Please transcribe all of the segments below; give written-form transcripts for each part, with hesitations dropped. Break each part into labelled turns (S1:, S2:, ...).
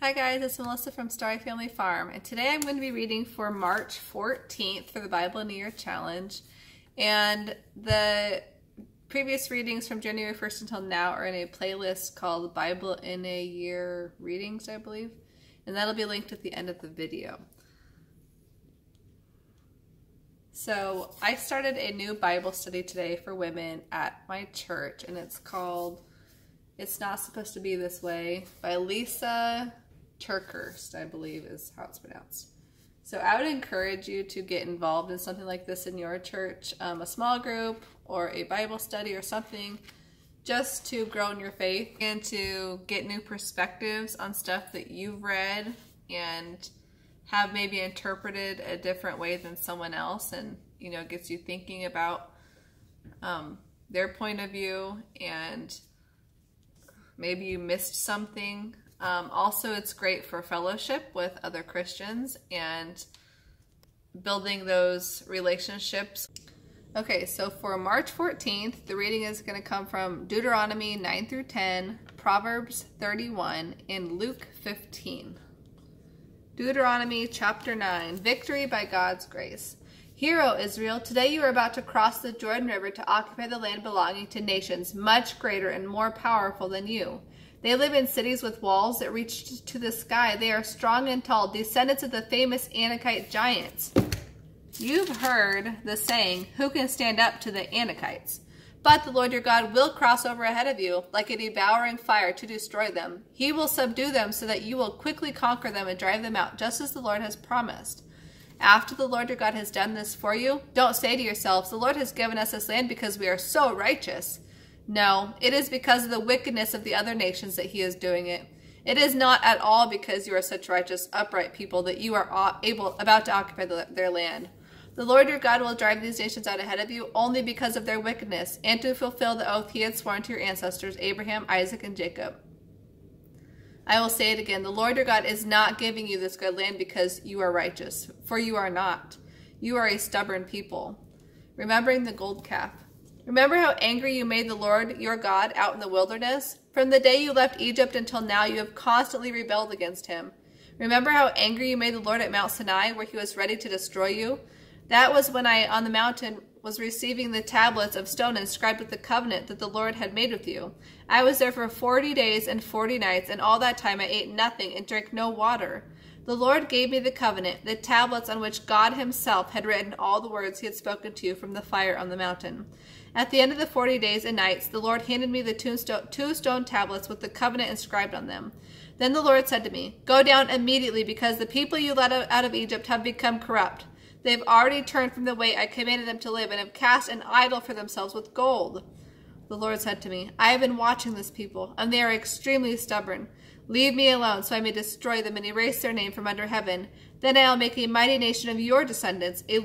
S1: Hi guys, it's Melissa from Starry Family Farm, and today I'm going to be reading for March 14th for the Bible in a Year Challenge. And the previous readings from January 1st until now are in a playlist called Bible in a Year Readings, I believe. And that'll be linked at the end of the video. So I started a new Bible study today for women at my church, and it's called It's Not Supposed to Be This Way by Lysa Terkeurst, I believe is how it's pronounced. So I would encourage you to get involved in something like this in your church, a small group or a Bible study or something, just to grow in your faith and to get new perspectives on stuff that you've read and have maybe interpreted a different way than someone else, and gets you thinking about their point of view, and maybe you missed something. Also, it's great for fellowship with other Christians and building those relationships. Okay, so for March 14th, the reading is going to come from Deuteronomy 9 through 10, Proverbs 31, and Luke 15. Deuteronomy chapter 9, Victory by God's Grace. Hear, O Israel, today you are about to cross the Jordan River to occupy the land belonging to nations much greater and more powerful than you. They live in cities with walls that reach to the sky. They are strong and tall, descendants of the famous Anakite giants. You've heard the saying, who can stand up to the Anakites? But the Lord your God will cross over ahead of you like a devouring fire to destroy them. He will subdue them so that you will quickly conquer them and drive them out, just as the Lord has promised. After the Lord your God has done this for you, don't say to yourselves, the Lord has given us this land because we are so righteous. No, it is because of the wickedness of the other nations that he is doing it. It is not at all because you are such righteous, upright people that you are about to occupy their land. The Lord your God will drive these nations out ahead of you only because of their wickedness, and to fulfill the oath he had sworn to your ancestors, Abraham, Isaac, and Jacob. I will say it again, the Lord your God is not giving you this good land because you are righteous, for you are not. You are a stubborn people. Remembering the gold calf. Remember how angry you made the Lord your God out in the wilderness? From the day you left Egypt until now, you have constantly rebelled against him. Remember how angry you made the Lord at Mount Sinai, where he was ready to destroy you? That was when I, on the mountain, was receiving the tablets of stone inscribed with the covenant that the Lord had made with you. I was there for 40 days and 40 nights, and all that time I ate nothing and drank no water. The Lord gave me the covenant, the tablets on which God himself had written all the words he had spoken to you from the fire on the mountain. At the end of the 40 days and nights, the Lord handed me the two stone tablets with the covenant inscribed on them. Then the Lord said to me, go down immediately, because the people you led out of Egypt have become corrupt. They have already turned from the way I commanded them to live, and have cast an idol for themselves with gold. The Lord said to me, I have been watching this people, and they are extremely stubborn. Leave me alone, so I may destroy them and erase their name from under heaven. Then I will make a mighty nation of your descendants, a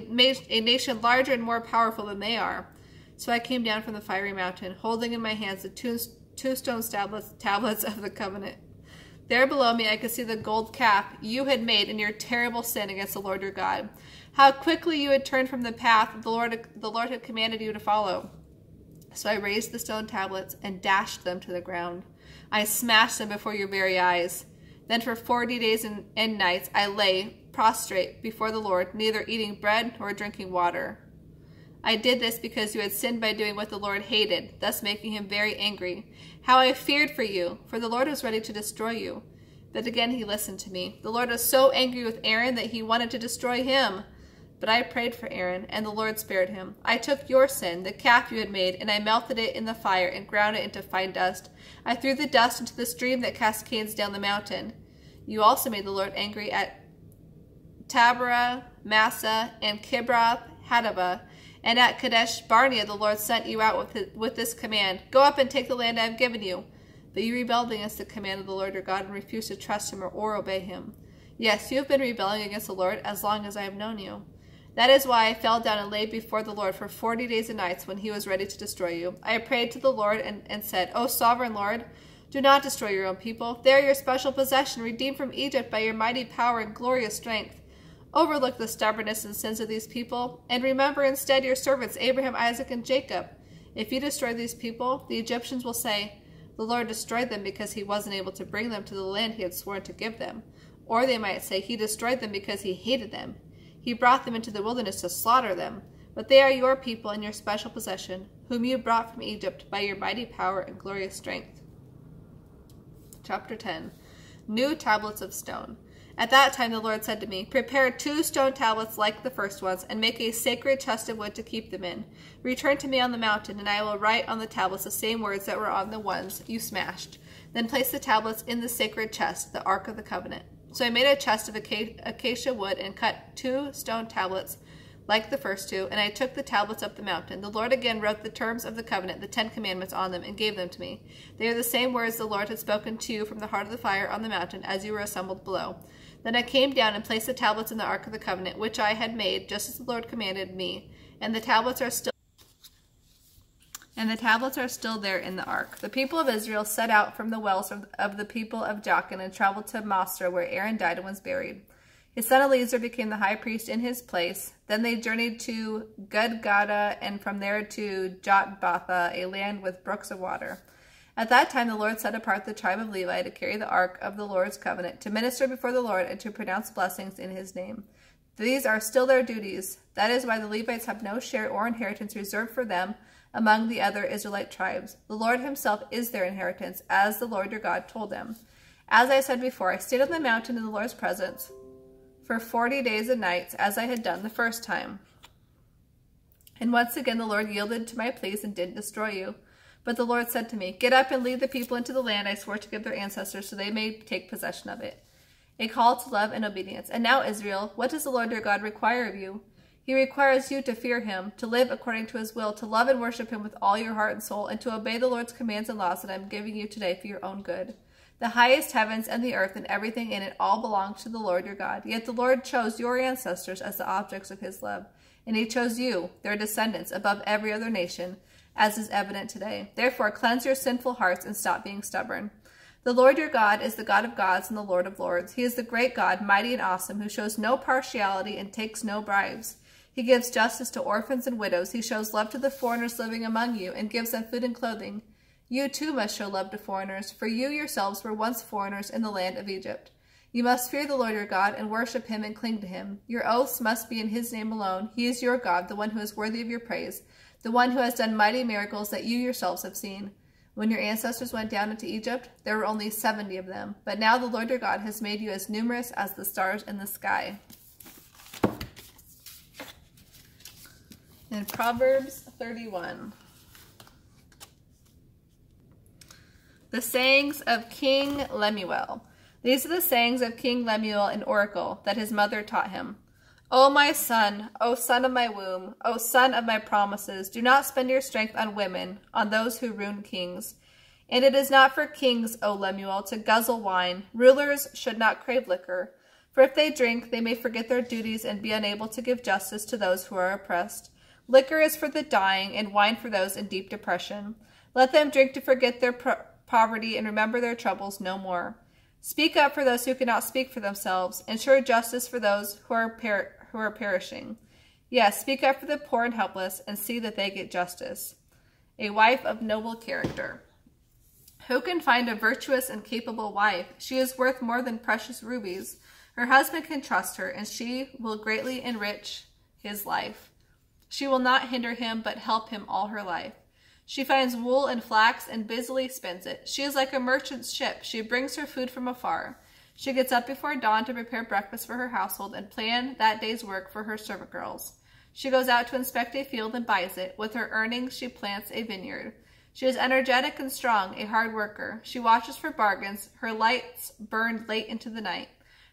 S1: nation larger and more powerful than they are. So I came down from the fiery mountain, holding in my hands the two stone tablets of the covenant. There below me I could see the gold calf you had made in your terrible sin against the Lord your God. How quickly you had turned from the path the Lord had commanded you to follow. So I raised the stone tablets and dashed them to the ground. I smashed them before your very eyes. Then for 40 days and nights I lay prostrate before the Lord, neither eating bread nor drinking water. I did this because you had sinned by doing what the Lord hated, thus making him very angry. How I feared for you, for the Lord was ready to destroy you. But again he listened to me. The Lord was so angry with Aaron that he wanted to destroy him. But I prayed for Aaron, and the Lord spared him. I took your sin, the calf you had made, and I melted it in the fire and ground it into fine dust. I threw the dust into the stream that cascades down the mountain. You also made the Lord angry at Taberah, Massa, and Kibroth Hattaavah. And at Kadesh Barnea the Lord sent you out with this command, go up and take the land I have given you. But you rebelled against the command of the Lord your God and refused to trust him or obey him. Yes, you have been rebelling against the Lord as long as I have known you. That is why I fell down and lay before the Lord for 40 days and nights when he was ready to destroy you. I prayed to the Lord and said, O sovereign Lord, do not destroy your own people. They are your special possession, redeemed from Egypt by your mighty power and glorious strength. Overlook the stubbornness and sins of these people, and remember instead your servants Abraham, Isaac, and Jacob. If you destroy these people, the Egyptians will say, The Lord destroyed them because he wasn't able to bring them to the land he had sworn to give them. Or they might say he destroyed them because he hated them. He brought them into the wilderness to slaughter them. But they are your people and your special possession, whom you brought from Egypt by your mighty power and glorious strength. Chapter 10. New tablets of stone. At that time the Lord said to me, Prepare 2 stone tablets like the first ones, and make a sacred chest of wood to keep them in. Return to me on the mountain, and I will write on the tablets the same words that were on the ones you smashed. Then place the tablets in the sacred chest, the Ark of the Covenant. So I made a chest of acacia wood and cut 2 stone tablets like the first 2, and I took the tablets up the mountain. The Lord again wrote the terms of the covenant, the 10 commandments, on them, and gave them to me. They are the same words the Lord had spoken to you from the heart of the fire on the mountain as you were assembled below. Then I came down and placed the tablets in the Ark of the Covenant, which I had made, just as the Lord commanded me, and the tablets are still there in the ark. The people of Israel set out from the wells of the people of Jachin and traveled to Masrah, where Aaron died and was buried. His son Eleazar became the high priest in his place. Then they journeyed to Gudgodah, and from there to Jotbatha, a land with brooks of water. At that time the Lord set apart the tribe of Levi to carry the ark of the Lord's covenant, to minister before the Lord, and to pronounce blessings in his name. These are still their duties. That is why the Levites have no share or inheritance reserved for them among the other Israelite tribes. The Lord himself is their inheritance, as the Lord your God told them. As I said before, I stayed on the mountain in the Lord's presence for 40 days and nights, as I had done the first time. And once again the Lord yielded to my pleas and didn't destroy you. But the Lord said to me, Get up and lead the people into the land I swore to give their ancestors, so they may take possession of it. A call to love and obedience. And now, Israel, what does the Lord your God require of you? He requires you to fear him, to live according to his will, to love and worship him with all your heart and soul, and to obey the Lord's commands and laws that I am giving you today for your own good. The highest heavens and the earth and everything in it all belong to the Lord your God. Yet the Lord chose your ancestors as the objects of his love, and he chose you, their descendants, above every other nation, as is evident today. Therefore, cleanse your sinful hearts and stop being stubborn. The Lord your God is the God of gods and the Lord of lords. He is the great God, mighty and awesome, who shows no partiality and takes no bribes. He gives justice to orphans and widows. He shows love to the foreigners living among you and gives them food and clothing. You too must show love to foreigners, for you yourselves were once foreigners in the land of Egypt. You must fear the Lord your God and worship him and cling to him. Your oaths must be in his name alone. He is your God, the one who is worthy of your praise, the one who has done mighty miracles that you yourselves have seen. When your ancestors went down into Egypt, there were only 70 of them. But now the Lord your God has made you as numerous as the stars in the sky. In Proverbs 31. The sayings of King Lemuel. These are the sayings of King Lemuel, an oracle, that his mother taught him. O my son, O son of my womb, O son of my promises, do not spend your strength on women, on those who ruin kings. And it is not for kings, O Lemuel, to guzzle wine. Rulers should not crave liquor. For if they drink, they may forget their duties and be unable to give justice to those who are oppressed. Liquor is for the dying, and wine for those in deep depression. Let them drink to forget their poverty and remember their troubles no more. Speak up for those who cannot speak for themselves. Ensure justice for those who are perishing. Yes, speak up for the poor and helpless, and see that they get justice. A wife of noble character. Who can find a virtuous and capable wife? She is worth more than precious rubies. Her husband can trust her, and she will greatly enrich his life. She will not hinder him, but help him all her life. She finds wool and flax and busily spins it. She is like a merchant's ship. She brings her food from afar. She gets up before dawn to prepare breakfast for her household and plan that day's work for her servant girls. She goes out to inspect a field and buys it. With her earnings, she plants a vineyard. She is energetic and strong, a hard worker. She watches for bargains. Her lights burn late into the night.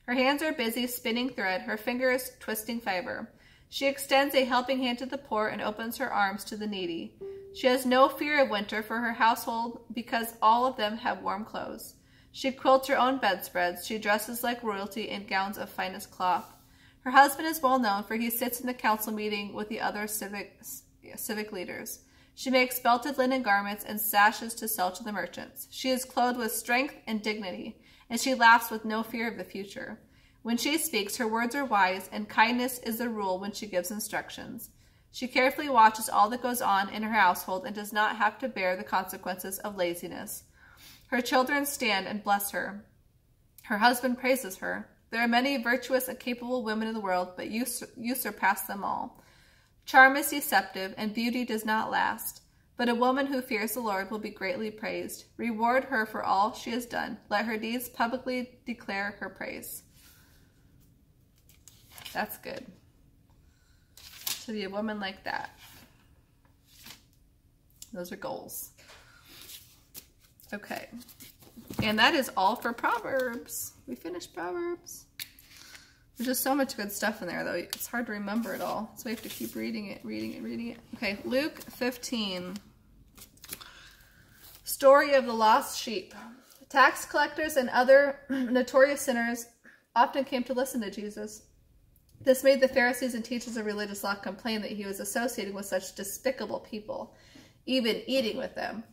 S1: Her hands are busy spinning thread, her fingers twisting fiber. She extends a helping hand to the poor and opens her arms to the needy. She has no fear of winter for her household because all of them have warm clothes. She quilts her own bedspreads. She dresses like royalty in gowns of finest cloth. Her husband is well known, for he sits in the council meeting with the other civic leaders. She makes belted linen garments and sashes to sell to the merchants. She is clothed with strength and dignity, and she laughs with no fear of the future. When she speaks, her words are wise, and kindness is the rule when she gives instructions. She carefully watches all that goes on in her household and does not have to bear the consequences of laziness. Her children stand and bless her. Her husband praises her. There are many virtuous and capable women in the world, but you surpass them all. Charm is deceptive, and beauty does not last. But a woman who fears the Lord will be greatly praised. Reward her for all she has done. Let her deeds publicly declare her praise. That's good. To be a woman like that. Those are goals. Okay. And that is all for Proverbs. We finished Proverbs. There's just so much good stuff in there, though. It's hard to remember it all. So we have to keep reading it. Okay, Luke 15. Story of the lost sheep. Tax collectors and other notorious sinners often came to listen to Jesus. This made the Pharisees and teachers of religious law complain that he was associating with such despicable people, even eating with them.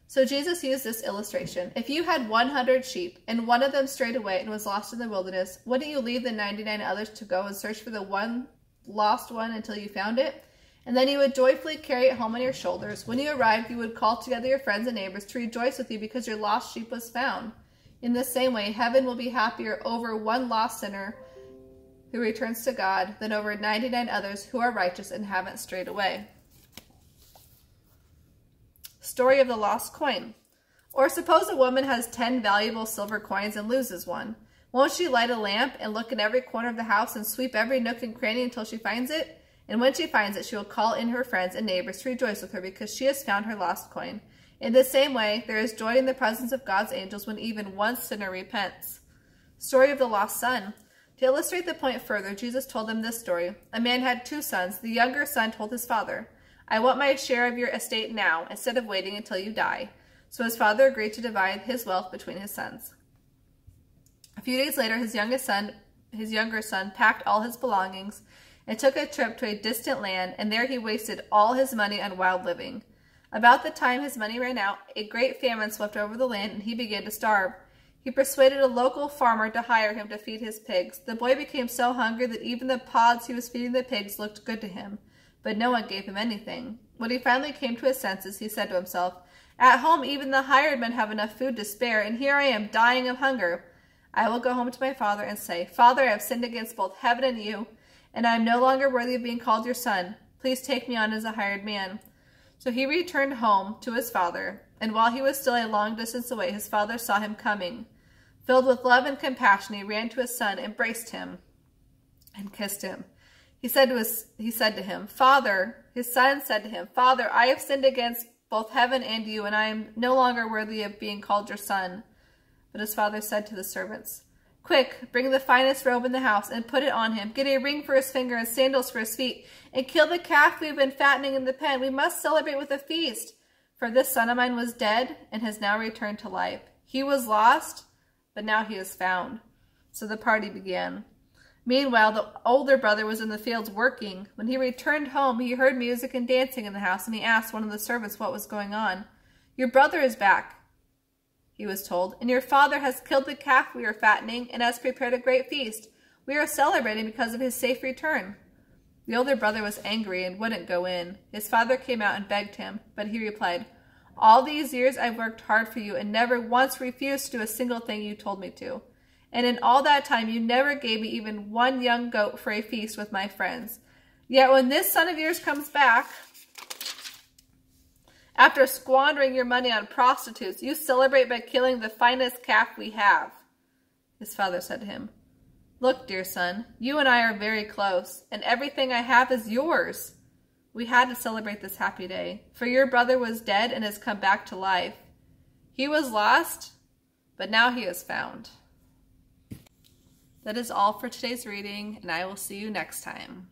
S1: So Jesus used this illustration. If you had 100 sheep, and one of them strayed away and was lost in the wilderness, wouldn't you leave the 99 others to go and search for the one lost one until you found it? And then you would joyfully carry it home on your shoulders. When you arrived, you would call together your friends and neighbors to rejoice with you because your lost sheep was found. In the same way, heaven will be happier over one lost sinner who returns to God than over 99 others who are righteous and haven't strayed away. Story of the lost coin. Or suppose a woman has 10 valuable silver coins and loses one. Won't she light a lamp and look in every corner of the house and sweep every nook and cranny until she finds it? And when she finds it, she will call in her friends and neighbors to rejoice with her because she has found her lost coin. In the same way, there is joy in the presence of God's angels when even one sinner repents. Story of the lost son. To illustrate the point further, Jesus told them this story. A man had 2 sons. The younger son told his father, I want my share of your estate now, instead of waiting until you die. So his father agreed to divide his wealth between his sons. A few days later, his younger son packed all his belongings and took a trip to a distant land, and there he wasted all his money on wild living. About the time his money ran out, a great famine swept over the land, and he began to starve. He persuaded a local farmer to hire him to feed his pigs. The boy became so hungry that even the pods he was feeding the pigs looked good to him. But no one gave him anything. When he finally came to his senses, he said to himself, At home even the hired men have enough food to spare, and here I am dying of hunger. I will go home to my father and say, Father, I have sinned against both heaven and you, and I am no longer worthy of being called your son. Please take me on as a hired man. So he returned home to his father, and while he was still a long distance away, his father saw him coming. Filled with love and compassion, he ran to his son, embraced him, and kissed him. His son said to him, Father, I have sinned against both heaven and you, and I am no longer worthy of being called your son. But his father said to the servants, Quick, bring the finest robe in the house and put it on him. Get a ring for his finger and sandals for his feet, and kill the calf we have been fattening in the pen. We must celebrate with a feast. For this son of mine was dead and has now returned to life. He was lost, but now he is found. So the party began. Meanwhile, the older brother was in the fields working. When he returned home, he heard music and dancing in the house, and he asked one of the servants what was going on. Your brother is back, he was told, and your father has killed the calf we are fattening and has prepared a great feast. We are celebrating because of his safe return. The older brother was angry and wouldn't go in. His father came out and begged him, but he replied, All these years I've worked hard for you and never once refused to do a single thing you told me to. And in all that time, you never gave me even one young goat for a feast with my friends. Yet when this son of yours comes back, after squandering your money on prostitutes, you celebrate by killing the finest calf we have. His father said to him, Look, dear son, you and I are very close, and everything I have is yours. We had to celebrate this happy day, for your brother was dead and has come back to life. He was lost, but now he is found. That is all for today's reading, and I will see you next time.